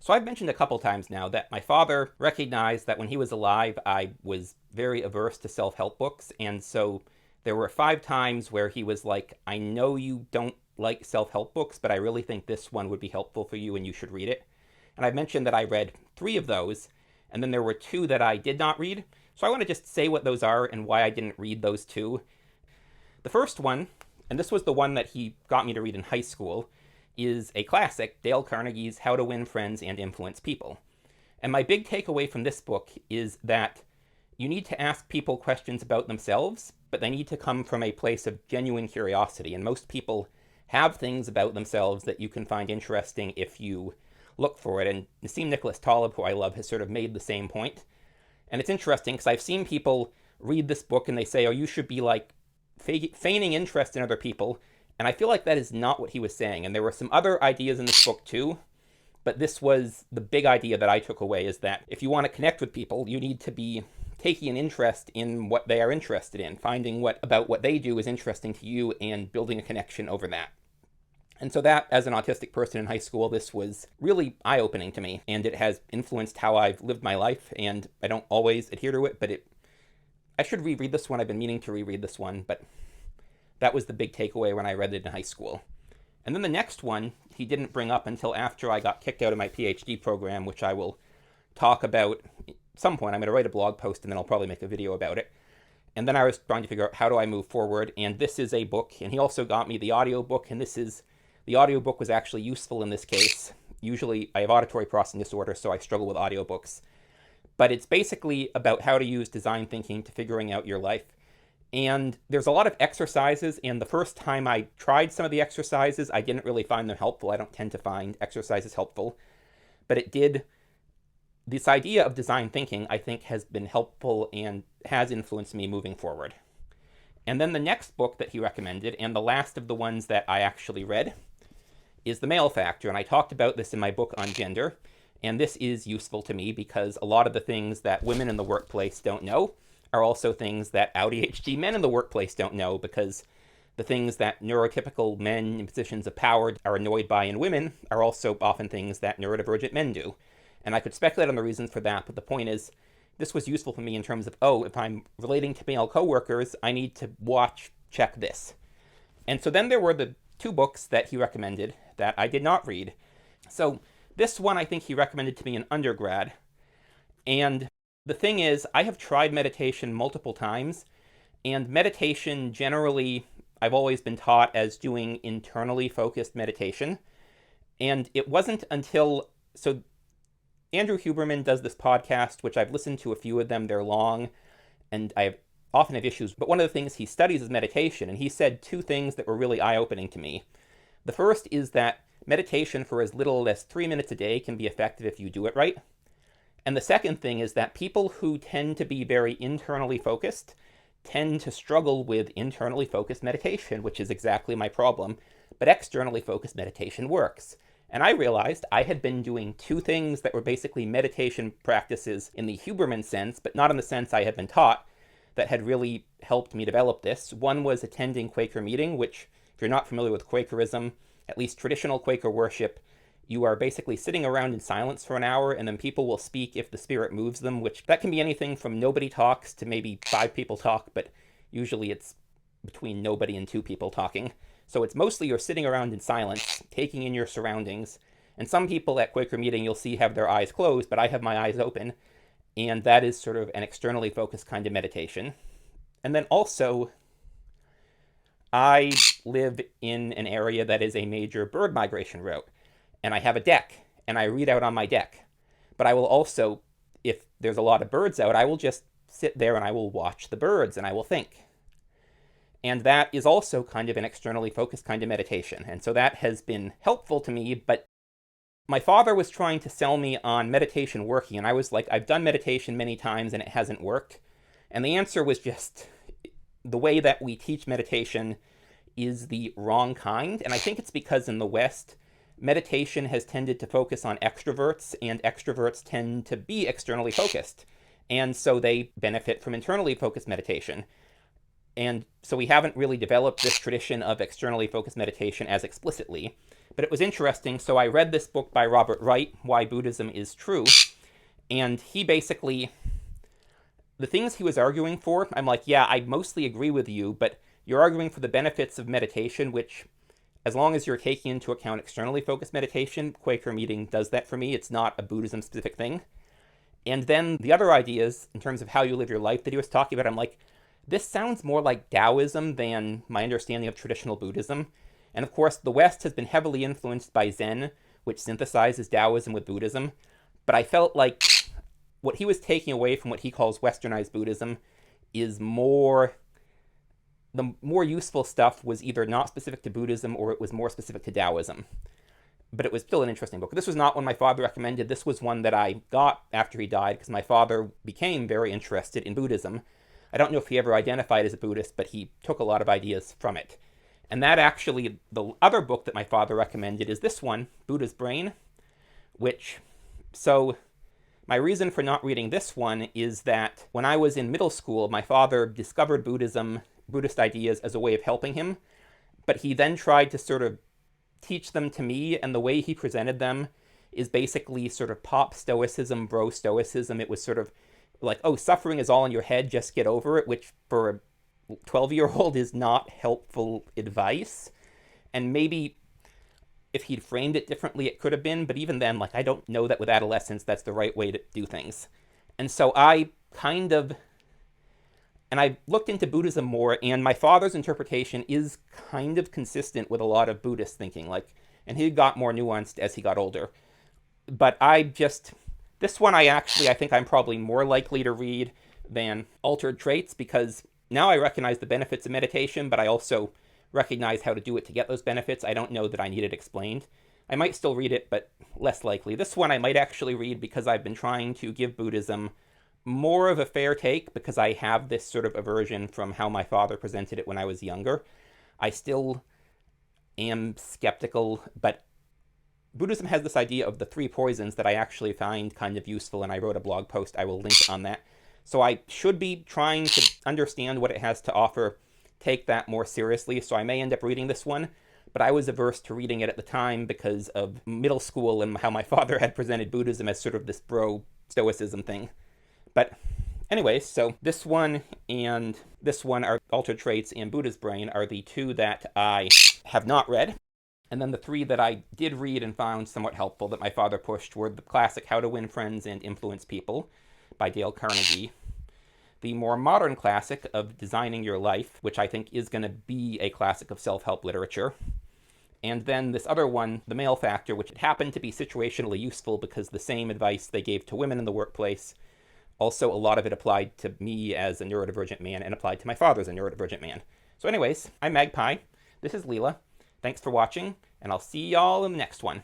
So I've mentioned a couple times now that my father recognized that when he was alive, I was very averse to self-help books. And so there were 5 times where he was like, I know you don't like self-help books, but I really think this one would be helpful for you and you should read it. And I've mentioned that I read 3 of those, and then there were 2 that I did not read. So I want to just say what those are and why I didn't read those 2. The first one, and this was the one that he got me to read in high school, is a classic, Dale Carnegie's How to Win Friends and Influence People. And my big takeaway from this book is that you need to ask people questions about themselves, but they need to come from a place of genuine curiosity. And most people have things about themselves that you can find interesting if you look for it. And Nassim Nicholas Taleb, who I love, has sort of made the same point. And it's interesting because I've seen people read this book and they say, oh, you should be like feigning interest in other people. And I feel like that is not what he was saying. And there were some other ideas in this book too, but this was the big idea that I took away, is that if you want to connect with people, you need to be taking an interest in what they are interested in, finding what about what they do is interesting to you and building a connection over that. And so that, as an autistic person in high school, this was really eye-opening to me, and it has influenced how I've lived my life, and I don't always adhere to it, but I should reread this one. I've been meaning to reread this one, but that was the big takeaway when I read it in high school. And then the next one he didn't bring up until after I got kicked out of my PhD program, which I will talk about at some point. I'm going to write a blog post and then I'll probably make a video about it. And then I was trying to figure out how do I move forward, and this is a book, and he also got me the audiobook, and the audiobook was actually useful in this case. Usually I have auditory processing disorder, so I struggle with audiobooks. But it's basically about how to use design thinking to figuring out your life. And there's a lot of exercises, and the first time I tried some of the exercises, I didn't really find them helpful. I don't tend to find exercises helpful. But this idea of design thinking, I think, has been helpful and has influenced me moving forward. And then the next book that he recommended, and the last of the ones that I actually read, is The Male Factor. And I talked about this in my book on gender, and this is useful to me because a lot of the things that women in the workplace don't know are also things that ADHD men in the workplace don't know, because the things that neurotypical men in positions of power are annoyed by in women are also often things that neurodivergent men do. And I could speculate on the reasons for that, but the point is, this was useful for me in terms of, if I'm relating to male coworkers, I need to check this. And so then there were the 2 books that he recommended that I did not read. So this one I think he recommended to me in undergrad. And the thing is, I have tried meditation multiple times, and meditation generally, I've always been taught as doing internally focused meditation. And it wasn't until, so Andrew Huberman does this podcast, which I've listened to a few of them. They're long, and I often have issues. But one of the things he studies is meditation, and he said 2 things that were really eye-opening to me. The first is that meditation for as little as 3 minutes a day can be effective if you do it right. And the second thing is that people who tend to be very internally focused tend to struggle with internally focused meditation, which is exactly my problem. But externally focused meditation works. And I realized I had been doing 2 things that were basically meditation practices in the Huberman sense, but not in the sense I had been taught, that had really helped me develop this. One was attending Quaker meeting, which, if you're not familiar with Quakerism, at least traditional Quaker worship, you are basically sitting around in silence for an hour, and then people will speak if the spirit moves them, which that can be anything from nobody talks to maybe 5 people talk, but usually it's between nobody and 2 people talking. So it's mostly you're sitting around in silence, taking in your surroundings. And some people at Quaker meeting you'll see have their eyes closed, but I have my eyes open. And that is sort of an externally focused kind of meditation. And then also, I live in an area that is a major bird migration route. And I have a deck, and I read out on my deck. But I will also, if there's a lot of birds out, I will just sit there and I will watch the birds and I will think. And that is also kind of an externally focused kind of meditation. And so that has been helpful to me, but my father was trying to sell me on meditation working, and I was like, I've done meditation many times and it hasn't worked. And the answer was just, the way that we teach meditation is the wrong kind. And I think it's because in the West, meditation has tended to focus on extroverts, and extroverts tend to be externally focused. And so they benefit from internally focused meditation. And so we haven't really developed this tradition of externally focused meditation as explicitly. But it was interesting. So I read this book by Robert Wright, Why Buddhism is True. And he basically, the things he was arguing for, I'm like, yeah, I mostly agree with you, but you're arguing for the benefits of meditation, which, as long as you're taking into account externally focused meditation, Quaker Meeting does that for me. It's not a Buddhism-specific thing. And then the other ideas, in terms of how you live your life that he was talking about, I'm like, this sounds more like Taoism than my understanding of traditional Buddhism. And of course, the West has been heavily influenced by Zen, which synthesizes Taoism with Buddhism. But I felt like what he was taking away from what he calls westernized Buddhism is more, the more useful stuff was either not specific to Buddhism or it was more specific to Taoism. But it was still an interesting book. This was not one my father recommended. This was one that I got after he died because my father became very interested in Buddhism. I don't know if he ever identified as a Buddhist, but he took a lot of ideas from it. And that actually, the other book that my father recommended is this one, Buddha's Brain, which, so my reason for not reading this one is that when I was in middle school, my father discovered Buddhism, Buddhist ideas as a way of helping him, but he then tried to sort of teach them to me, and the way he presented them is basically sort of pop stoicism, bro stoicism. It was sort of like, oh, suffering is all in your head, just get over it, which for a 12-year-old is not helpful advice. And maybe if he'd framed it differently, it could have been, but even then, like, I don't know that with adolescence that's the right way to do things. And so I looked into Buddhism more, and my father's interpretation is kind of consistent with a lot of Buddhist thinking, like, and he got more nuanced as he got older. But this one I think I'm probably more likely to read than Altered Traits, because now I recognize the benefits of meditation, but I also recognize how to do it to get those benefits. I don't know that I need it explained. I might still read it, but less likely. This one I might actually read because I've been trying to give Buddhism more of a fair take, because I have this sort of aversion from how my father presented it when I was younger. I still am skeptical, but Buddhism has this idea of the three poisons that I actually find kind of useful, and I wrote a blog post. I will link on that. So I should be trying to understand what it has to offer, take that more seriously, so I may end up reading this one, but I was averse to reading it at the time because of middle school and how my father had presented Buddhism as sort of this bro stoicism thing. But anyways, so this one and this one are Altered Traits and Buddha's Brain are the two that I have not read. And then the three that I did read and found somewhat helpful that my father pushed were the classic How to Win Friends and Influence People by Dale Carnegie, the more modern classic of Designing Your Life, which I think is going to be a classic of self-help literature, and then this other one, The Male Factor, which happened to be situationally useful because the same advice they gave to women in the workplace, also a lot of it applied to me as a neurodivergent man and applied to my father as a neurodivergent man. So anyways, I'm Magpie. This is Leela. Thanks for watching, and I'll see y'all in the next one.